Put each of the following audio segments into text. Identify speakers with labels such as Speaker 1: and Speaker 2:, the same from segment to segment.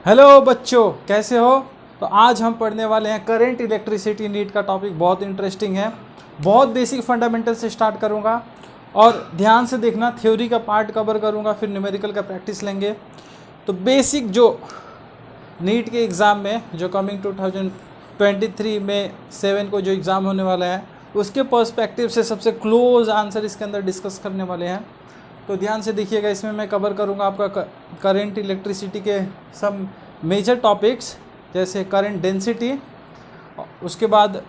Speaker 1: Hello बच्चों, कैसे हो। तो आज हम पढ़ने वाले हैं करंट इलेक्ट्रिसिटी नीट का टॉपिक। बहुत इंटरेस्टिंग है। बहुत बेसिक फंडामेंटल से स्टार्ट करूंगा और ध्यान से देखना, थ्योरी का पार्ट कवर करूंगा, फिर न्यूमेरिकल का प्रैक्टिस लेंगे। तो बेसिक जो नीट के एग्ज़ाम में जो कमिंग 2023 में 7 को जो एग्ज़ाम होने वाला है उसके पर्सपेक्टिव से सबसे क्लोज आंसर इसके अंदर डिस्कस करने वाले हैं। तो ध्यान से देखिएगा, इसमें मैं कवर करूंगा आपका करंट इलेक्ट्रिसिटी के सम मेजर टॉपिक्स, जैसे करंट डेंसिटी, उसके बाद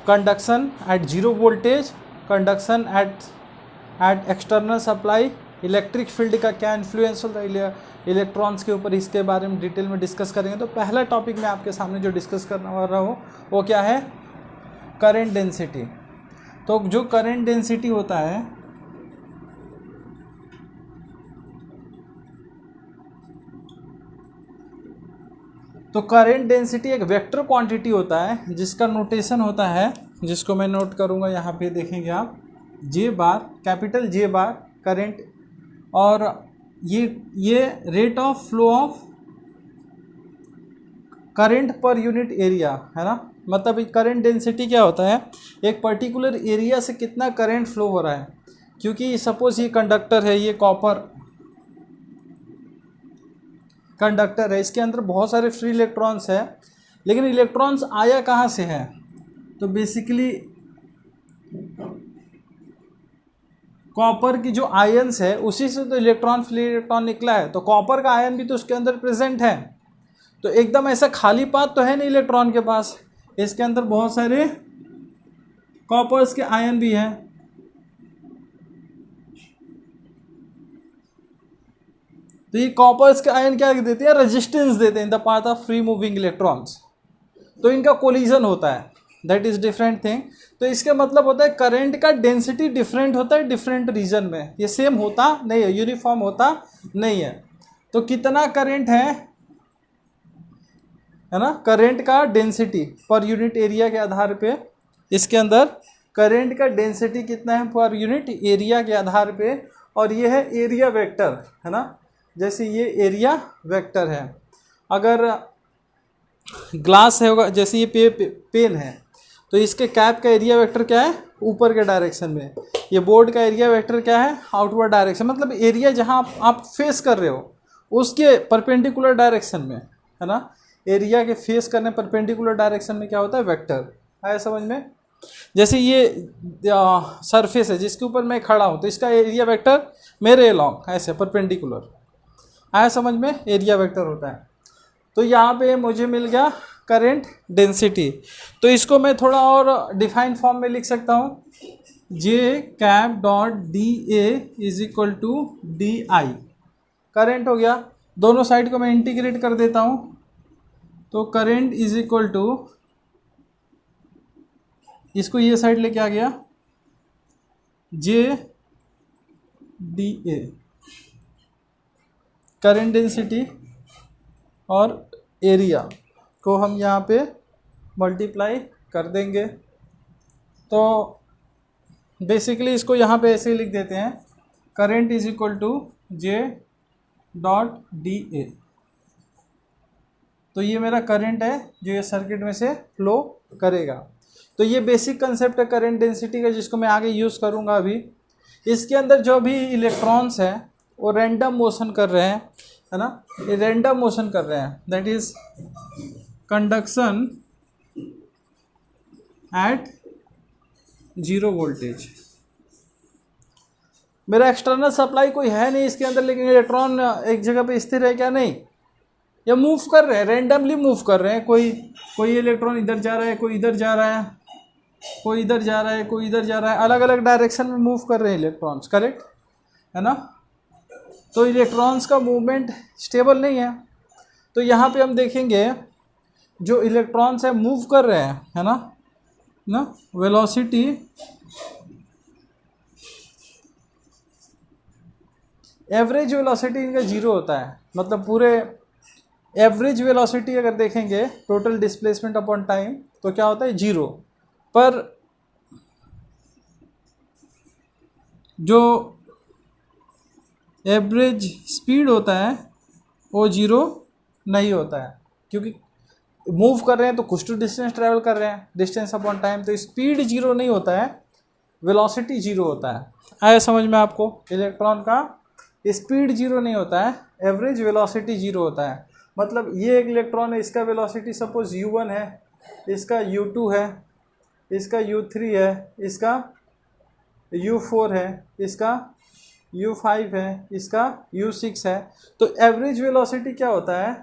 Speaker 1: conduction at zero voltage, conduction at external supply, electric field का क्या इन्फ्लुएंस होता है इलेक्ट्रॉन्स के ऊपर, इसके बारे में डिटेल में डिस्कस करेंगे। तो पहला टॉपिक मैं आपके सामने जो डिस्कस करने वाला हूँ वो क्या है, करंट डेंसिटी। तो जो करंट डेंसिटी होता है, तो करंट डेंसिटी एक वेक्टर क्वांटिटी होता है जिसका नोटेशन होता है, जिसको मैं नोट करूंगा यहाँ पे, देखेंगे आप, जे बार, कैपिटल जे बार करंट, और ये rate of flow of current per unit area है ना। मतलब करंट डेंसिटी क्या होता है, एक पर्टिकुलर एरिया से कितना करंट फ्लो हो रहा है। क्योंकि सपोज ये कंडक्टर है, ये कॉपर कंडक्टर है, इसके अंदर बहुत सारे फ्री इलेक्ट्रॉन्स है, लेकिन इलेक्ट्रॉन्स आया कहाँ से है, तो बेसिकली कॉपर की जो आयन्स है उसी से तो इलेक्ट्रॉन फ्री इलेक्ट्रॉन निकला है। तो कॉपर का आयन भी तो उसके अंदर प्रेजेंट है। तो एकदम ऐसा खाली पाथ तो है नहीं इलेक्ट्रॉन के पास, इसके अंदर बहुत सारे कॉपर्स के आयन भी हैं। तो ये कॉपर्स के आयन क्या देते हैं, रेजिस्टेंस देते हैं in the path of free moving electrons. तो इनका कोलिजन होता है, दैट इज डिफरेंट थिंग। तो इसका मतलब होता है करंट का डेंसिटी डिफरेंट होता है डिफरेंट रीजन में, ये सेम होता नहीं है, यूनिफॉर्म होता नहीं है। तो कितना करंट है ना, करंट का डेंसिटी पर यूनिट एरिया के आधार पे, इसके अंदर करंट का डेंसिटी कितना है पर यूनिट एरिया के आधार पे, और ये है एरिया वेक्टर है ना। जैसे ये एरिया वेक्टर है, अगर ग्लास है होगा, जैसे ये पेन है, तो इसके कैप का एरिया वेक्टर क्या है, ऊपर के डायरेक्शन में। ये बोर्ड का एरिया वेक्टर क्या है, आउटवर्ड डायरेक्शन, मतलब एरिया जहाँ आप फेस कर रहे हो उसके परपेंडिकुलर डायरेक्शन में है ना। एरिया के फेस करने परपेंडिकुलर डायरेक्शन में क्या होता है, वेक्टर। आया समझ में। जैसे ये सरफेस है जिसके ऊपर मैं खड़ा हूँ, तो इसका एरिया वेक्टर मेरे अलोंग ऐसे परपेंडिकुलर। आया समझ में, एरिया वेक्टर होता है। तो यहाँ पे मुझे मिल गया करंट डेंसिटी। तो इसको मैं थोड़ा और डिफाइन फॉर्म में लिख सकता हूँ, J cap dot D A is equal to D I. Current हो गया, दोनों साइड को मैं इंटीग्रेट कर देता हूँ, तो करंट इज इक्वल टू, इसको ये साइड लेके आ गया, जे डी ए करंट डेंसिटी, और एरिया को हम यहाँ पे मल्टीप्लाई कर देंगे। तो बेसिकली इसको यहाँ पे ऐसे ही लिख देते हैं, current is equal to J dot D A. तो ये मेरा करंट है जो ये सर्किट में से फ्लो करेगा। तो ये बेसिक कंसेप्ट है करंट डेंसिटी का, जिसको मैं आगे यूज़ करूँगा अभी। इसके अंदर जो भी इलेक्ट्रॉन्स हैं वो रैंडम मोशन कर रहे हैं है ना, ये रैंडम मोशन कर रहे हैं, that is conduction at zero voltage. मेरा एक्सटर्नल सप्लाई कोई है नहीं इसके अंदर, लेकिन इलेक्ट्रॉन एक जगह पे स्थिर है क्या, नहीं, ये मूव कर रहे हैं, रैंडमली मूव कर रहे हैं। कोई इलेक्ट्रॉन इधर जा रहा है, कोई इधर जा रहा है, कोई इधर जा रहा है, कोई इधर जा रहा है, अलग अलग डायरेक्शन में मूव कर रहे हैं इलेक्ट्रॉन्स, करेक्ट है ना। तो इलेक्ट्रॉन्स का मूवमेंट स्टेबल नहीं है। तो यहाँ पे हम देखेंगे जो इलेक्ट्रॉन्स है मूव कर रहे हैं है ना वेलोसिटी एवरेज वेलोसिटी इनका जीरो होता है। मतलब पूरे एवरेज वेलोसिटी अगर देखेंगे, टोटल डिस्प्लेसमेंट अपॉन टाइम, तो क्या होता है, जीरो। पर जो एवरेज स्पीड होता है वो जीरो नहीं होता है, क्योंकि मूव कर रहे हैं तो कुछ तो डिस्टेंस ट्रैवल कर रहे हैं, डिस्टेंस अपॉन टाइम, तो स्पीड जीरो नहीं होता है, वेलोसिटी जीरो होता है। आया समझ में आपको? इलेक्ट्रॉन का स्पीड जीरो नहीं होता है, एवरेज वेलोसिटी जीरो होता है। मतलब ये एक इलेक्ट्रॉन है, इसका वेलोसिटी सपोज u1 है, इसका u2 है, इसका u3 है, इसका u4 है, इसका u5 है, इसका u6 है। तो एवरेज वेलोसिटी क्या होता है?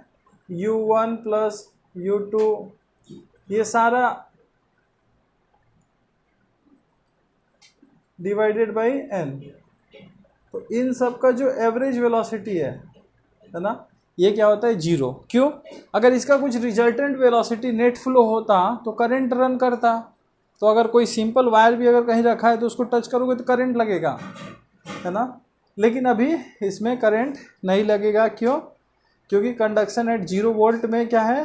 Speaker 1: u1 प्लस u2, ये सारा डिवाइडेड बाई n। तो इन सब का जो एवरेज वेलोसिटी है ना, ये क्या होता है? जीरो। क्यों? अगर इसका कुछ रिजल्टेंट वेलोसिटी नेट फ्लो होता तो करंट रन करता। तो अगर कोई सिंपल वायर भी अगर कहीं रखा है तो उसको टच करोगे तो करंट लगेगा, है ना। लेकिन अभी इसमें करंट नहीं लगेगा। क्यों? क्योंकि कंडक्शन एट 0 वोल्ट में क्या है?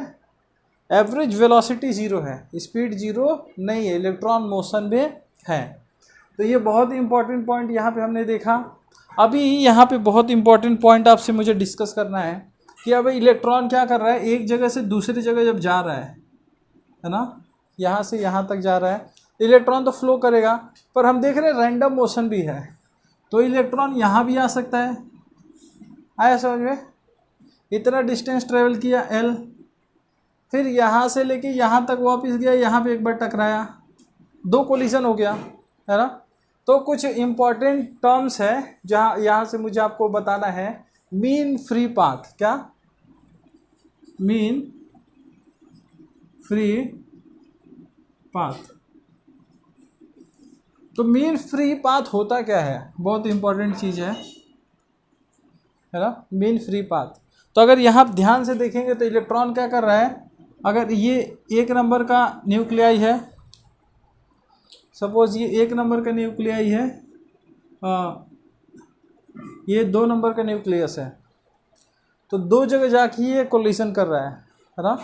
Speaker 1: एवरेज वेलोसिटी जीरो है, स्पीड जीरो नहीं है, इलेक्ट्रॉन मोशन में है। तो ये बहुत ही इंपॉर्टेंट पॉइंट यहाँ पे हमने देखा। अभी यहाँ पे बहुत इंपॉर्टेंट पॉइंट आपसे मुझे डिस्कस करना है कि अब इलेक्ट्रॉन क्या कर रहा है, एक जगह से दूसरी जगह जब जा रहा है ना, यहाँ से यहाँ तक जा रहा है, इलेक्ट्रॉन तो फ्लो करेगा, पर हम देख रहे हैं रैंडम मोशन भी है। तो इलेक्ट्रॉन यहाँ भी आ सकता है। आया समझ में? इतना डिस्टेंस ट्रेवल किया l, फिर यहाँ से लेके यहाँ तक वापस गया, यहाँ पे एक बार टकराया, दो कोलिजन हो गया, है ना। तो कुछ इम्पॉर्टेंट टर्म्स है जहाँ यहाँ से मुझे आपको बताना है। मीन फ्री पाथ, क्या? Mean free path. तो मीन फ्री पाथ होता क्या है? बहुत इंपॉर्टेंट चीज़ है ना, मीन फ्री पाथ। तो अगर यहाँ ध्यान से देखेंगे तो इलेक्ट्रॉन क्या कर रहा है, अगर ये एक नंबर का न्यूक्लियाई है, सपोज ये एक नंबर का न्यूक्लियाई है, ये 2 नंबर का न्यूक्लियस है, तो दो जगह जाके ये कोलिशन कर रहा है ना।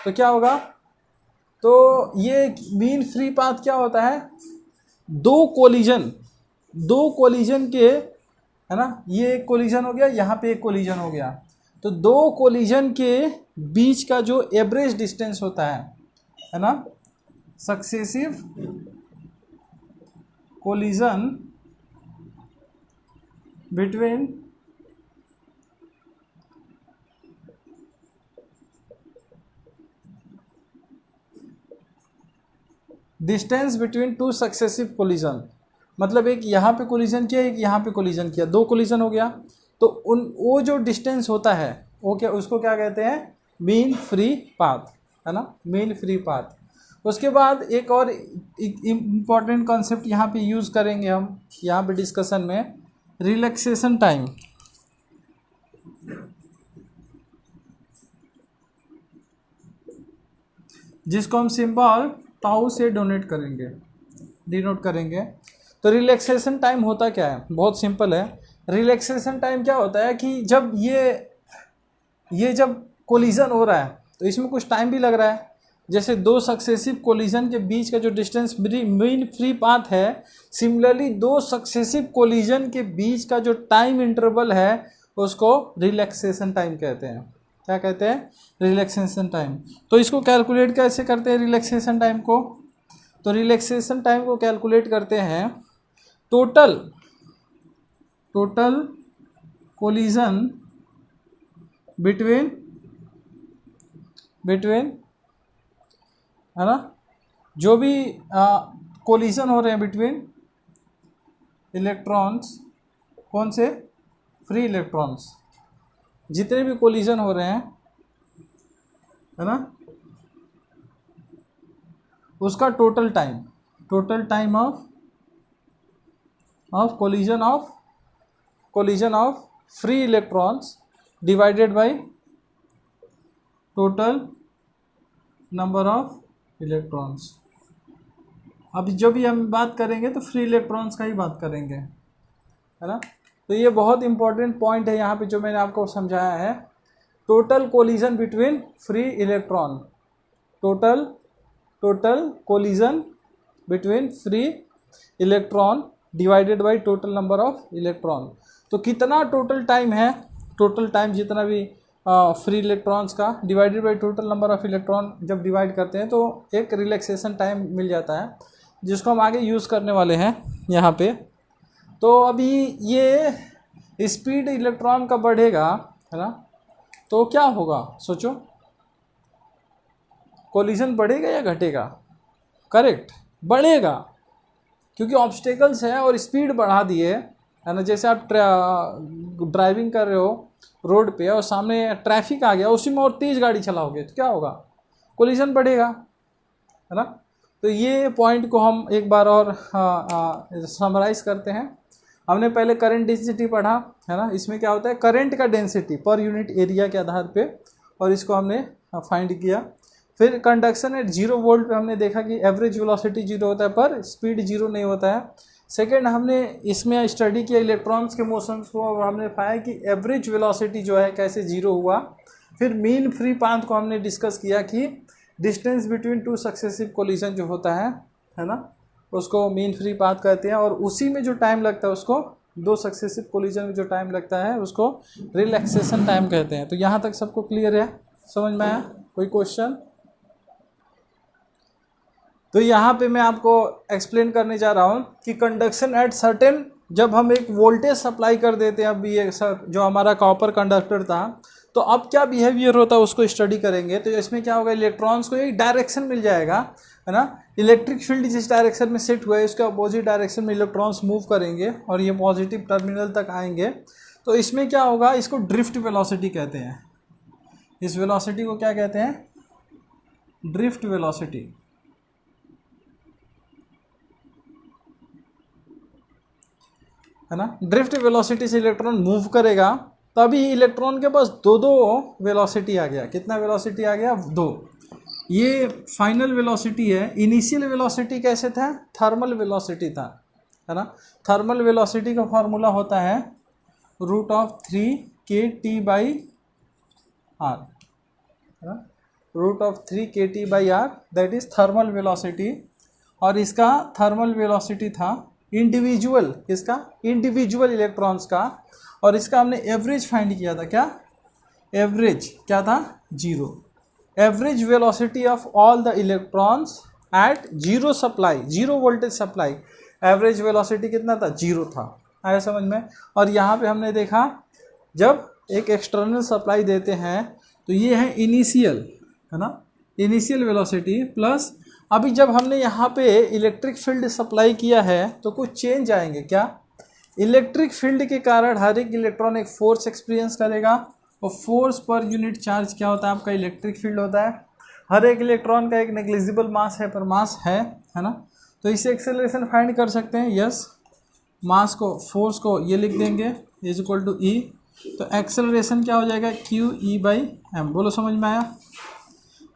Speaker 1: तो क्या होगा? तो ये मीन फ्री पाथ क्या होता है? दो कोलिजन के, है ना, ये एक कोलिजन हो गया, यहाँ पे एक कोलिजन हो गया, तो दो कोलिजन के बीच का जो एवरेज डिस्टेंस होता है ना, successive collision between distance between two successive collision, मतलब एक यहाँ पे कोलिजन किया, एक यहाँ पे कोलिजन किया, दो कोलिजन हो गया। तो वो जो डिस्टेंस होता है वो क्या, उसको क्या कहते हैं? मीन फ्री पाथ, है ना, मीन फ्री पाथ। उसके बाद एक और इम्पॉर्टेंट कॉन्सेप्ट यहाँ पे यूज़ करेंगे हम यहाँ पे डिस्कशन में, रिलैक्सेशन टाइम। जिसको हम सिंबल टाउ से डिनोट करेंगे। तो रिलैक्सेशन टाइम होता क्या है? बहुत सिंपल है। रिलैक्सेशन टाइम क्या होता है कि जब ये जब कोलिजन हो रहा है तो इसमें कुछ टाइम भी लग रहा है। जैसे दो सक्सेसिव कोलिजन के बीच का जो डिस्टेंस मीन फ्री पाथ है, सिमिलरली दो सक्सेसिव कोलिजन के बीच का जो टाइम इंटरवल है उसको रिलैक्सेशन टाइम कहते हैं। क्या कहते हैं? Relaxation time. तो इसको कैलकुलेट कैसे करते हैं रिलैक्सेशन टाइम को? तो रिलैक्सेशन टाइम को कैलकुलेट करते हैं टोटल कोलिजन बिटवीन, है ना, जो भी कोलिजन हो रहे हैं बिटवीन इलेक्ट्रॉन्स, कौन से? Free electrons. जितने भी कोलिजन हो रहे हैं, है ना, उसका total time of collision of free electrons divided by total number of electrons. अब जो भी हम बात करेंगे तो फ्री इलेक्ट्रॉन्स का ही बात करेंगे, है ना। तो ये बहुत इंपॉर्टेंट पॉइंट है यहाँ पे जो मैंने आपको समझाया है। Total collision between free electron, total collision between free electron divided by total number of electron. तो कितना टोटल टाइम है? टोटल टाइम जितना भी फ्री इलेक्ट्रॉन्स का divided by total number of electron जब डिवाइड करते हैं तो एक रिलैक्सेशन टाइम मिल जाता है, जिसको हम आगे यूज़ करने वाले हैं यहाँ पे। तो अभी ये स्पीड इलेक्ट्रॉन का बढ़ेगा, है ना, तो क्या होगा सोचो, कोलिजन बढ़ेगा या घटेगा? करेक्ट, बढ़ेगा, क्योंकि ऑब्स्टेकल्स है और स्पीड बढ़ा दिए, है ना। जैसे आप ड्राइविंग कर रहे हो रोड पे और सामने ट्रैफिक आ गया, उसी में और तेज़ गाड़ी चलाओगे तो क्या होगा? कोलिजन बढ़ेगा, है ना। तो ये पॉइंट को हम एक बार और समराइज करते हैं। हमने पहले करंट डेंसिटी पढ़ा, है ना। इसमें क्या होता है, करंट का डेंसिटी पर यूनिट एरिया के आधार पे, और इसको हमने फाइंड किया। फिर कंडक्शन एट 0 वोल्ट पे हमने देखा कि एवरेज वेलोसिटी 0 होता है पर स्पीड 0 नहीं होता है। सेकेंड, हमने इसमें स्टडी किया इलेक्ट्रॉन्स के मोशंस को, और हमने पाया कि एवरेज वेलोसिटी जो है कैसे 0 हुआ। फिर मीन फ्री पाथ को हमने डिस्कस किया कि distance between two successive collision जो होता है ना, उसको मीन फ्री पाथ कहते हैं, और उसी में जो टाइम लगता है उसको, दो सक्सेसिव कोलिजन में जो टाइम लगता है उसको रिलैक्सेशन टाइम कहते हैं। तो यहाँ तक सबको क्लियर है, समझ में आया? कोई क्वेश्चन? तो यहाँ पे मैं आपको एक्सप्लेन करने जा रहा हूँ कि कंडक्शन एट सर्टेन, जब हम एक वोल्टेज सप्लाई कर देते हैं, अब ये सर जो हमारा कॉपर कंडक्टर था, तो अब क्या बिहेवियर होता है उसको स्टडी करेंगे। तो इसमें क्या होगा, इलेक्ट्रॉन्स को एक डायरेक्शन मिल जाएगा, है ना। इलेक्ट्रिक फील्ड जिस डायरेक्शन में सेट हुआ है उसके अपोजिट डायरेक्शन में इलेक्ट्रॉन्स मूव करेंगे और ये पॉजिटिव टर्मिनल तक आएंगे। तो इसमें क्या होगा, इसको ड्रिफ्ट वेलोसिटी कहते हैं। इस वेलोसिटी को क्या कहते हैं? ड्रिफ्ट वेलोसिटी, है ना। ड्रिफ्ट वेलोसिटी से इलेक्ट्रॉन मूव करेगा, तभी इलेक्ट्रॉन के पास दो वेलोसिटी आ गया। कितना वेलोसिटी आ गया? 2। ये फाइनल वेलोसिटी है। इनिशियल वेलोसिटी कैसे था? थर्मल वेलोसिटी था, है ना। थर्मल वेलोसिटी का फॉर्मूला होता है √3kT/r, है ना। √3kT/r that is thermal velocity. और इसका थर्मल वेलोसिटी था इंडिविजुअल, इसका इंडिविजुअल इलेक्ट्रॉन्स का, और इसका हमने एवरेज फाइंड किया था। क्या एवरेज? क्या था? 0। Average velocity of all the electrons at 0 supply, 0 voltage supply, average velocity कितना था? 0 था। आया समझ में? और यहाँ पे हमने देखा जब एक एक्सटर्नल सप्लाई देते हैं तो ये है इनिशियल, है ना, इनिशियल वेलोसिटी, प्लस अभी जब हमने यहाँ पे इलेक्ट्रिक फील्ड सप्लाई किया है तो कुछ चेंज आएंगे। क्या? इलेक्ट्रिक फील्ड के कारण हर एक इलेक्ट्रॉन एक फोर्स एक्सपीरियंस करेगा, और फोर्स पर यूनिट चार्ज क्या होता है? आपका इलेक्ट्रिक फील्ड होता है। हर एक इलेक्ट्रॉन का एक नेग्लिजिबल मास है, पर मास है ना। तो इसे एक्सेलरेशन फाइंड कर सकते हैं। यस, मास को, फोर्स को ये लिख देंगे इज इक्वल टू ई। तो एक्सेलरेशन क्या हो जाएगा? QE/m। बोलो समझ में आया?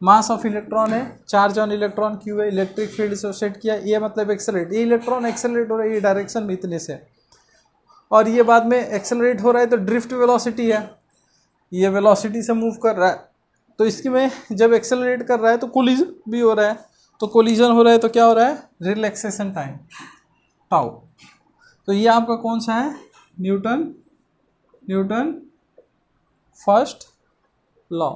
Speaker 1: मास ऑफ इलेक्ट्रॉन है, चार्ज ऑन इलेक्ट्रॉन क्यू है, इलेक्ट्रिक फील्ड से सेट किया, ये मतलब एक्सेलरेट, ये इलेक्ट्रॉन एक्सेलरेट हो रहा है ये डायरेक्शन में इतने से, और ये बाद में एक्सेलरेट हो रहा है तो ड्रिफ्ट वेलोसिटी है, ये वेलोसिटी से मूव कर रहा है। तो इसकी में जब एक्सेलरेट कर रहा है तो कोलिजन भी हो रहा है, तो कोलिजन हो रहा है तो क्या हो रहा है? Relaxation time tau. तो ये आपका कौन सा है? न्यूटन फर्स्ट लॉ,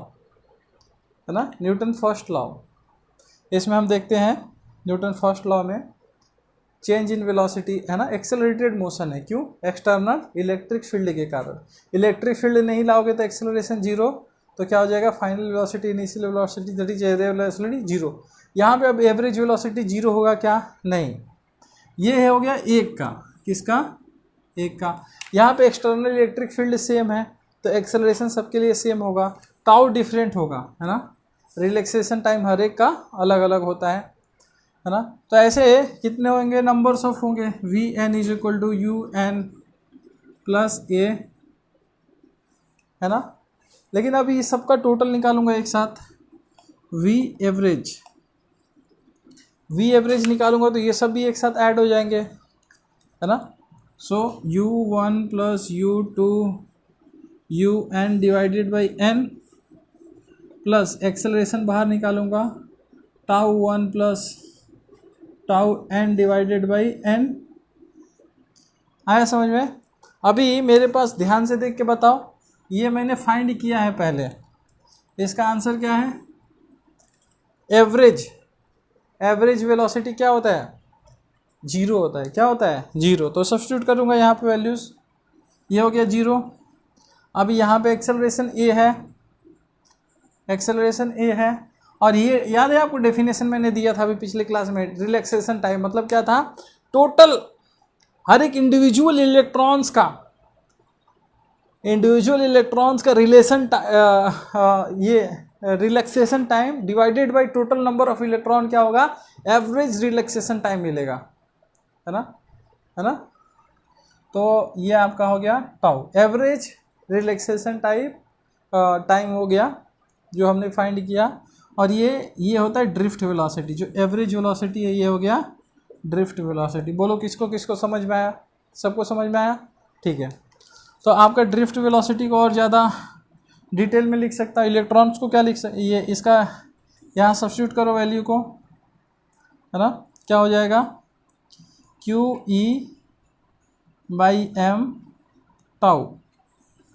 Speaker 1: है ना, न्यूटन फर्स्ट लॉ। इसमें हम देखते हैं न्यूटन फर्स्ट लॉ में चेंज इन वेलोसिटी, है ना, एक्सेलरेटेड मोशन है। क्यों? एक्सटर्नल इलेक्ट्रिक फील्ड के कारण। इलेक्ट्रिक फील्ड नहीं लाओगे तो एक्सेलरेशन 0, तो क्या हो जाएगा? Final velocity, initial velocity, that is velocity 0। यहाँ पे अब एवरेज वेलोसिटी 0 होगा क्या? नहीं, ये हो गया 1 का। किसका? 1 का। यहाँ पे एक्सटर्नल इलेक्ट्रिक फील्ड सेम है तो एक्सेलरेशन सबके लिए सेम होगा, टाउ डिफरेंट होगा, है ना। रिलैक्सेशन टाइम हर एक का अलग अलग होता है ना। तो ऐसे कितने होंगे? नंबर्स ऑफ होंगे। Vn is equal to UN plus A, है ना। लेकिन अभी इस सबका टोटल निकालूंगा एक साथ, V एवरेज निकालूंगा तो ये सब भी एक साथ ऐड हो जाएंगे, है ना। सो U1 plus U2 UN divided by n plus acceleration बाहर निकालूंगा τ1 plus τn divided by n। आया समझ में? अभी मेरे पास ध्यान से देख के बताओ, ये मैंने फाइंड किया है पहले। इसका आंसर क्या है? एवरेज। एवरेज वेलोसिटी क्या होता है? 0 होता है। क्या होता है? 0। तो सब्स्टिट्यूट करूँगा यहाँ पे वैल्यूज़, ये हो गया 0। अब यहाँ पे एक्सेलरेशन ए है, एक्सेलरेशन ए है। और ये याद है आपको डेफिनेशन मैंने दिया था अभी पिछले क्लास में, रिलैक्सेशन टाइम मतलब क्या था? टोटल हर एक इंडिविजुअल इलेक्ट्रॉन्स का रिलेशन ये relaxation time divided by total number of electron क्या होगा? एवरेज रिलैक्सेशन टाइम मिलेगा, है ना? तो ये आपका हो गया टाउ, एवरेज रिलैक्सेशन टाइम हो गया जो हमने फाइंड किया। और ये होता है ड्रिफ्ट वेलोसिटी, जो एवरेज वेलोसिटी है ये हो गया ड्रिफ्ट वेलोसिटी। बोलो किसको किसको समझ में आया? सबको समझ में आया? ठीक है। तो आपका ड्रिफ्ट वेलोसिटी को और ज़्यादा डिटेल में लिख सकता है। इलेक्ट्रॉन्स को क्या लिख सकता? ये इसका यहाँ सब्स्टिट्यूट करो वैल्यू को, है ना? क्या हो जाएगा? QE/m tau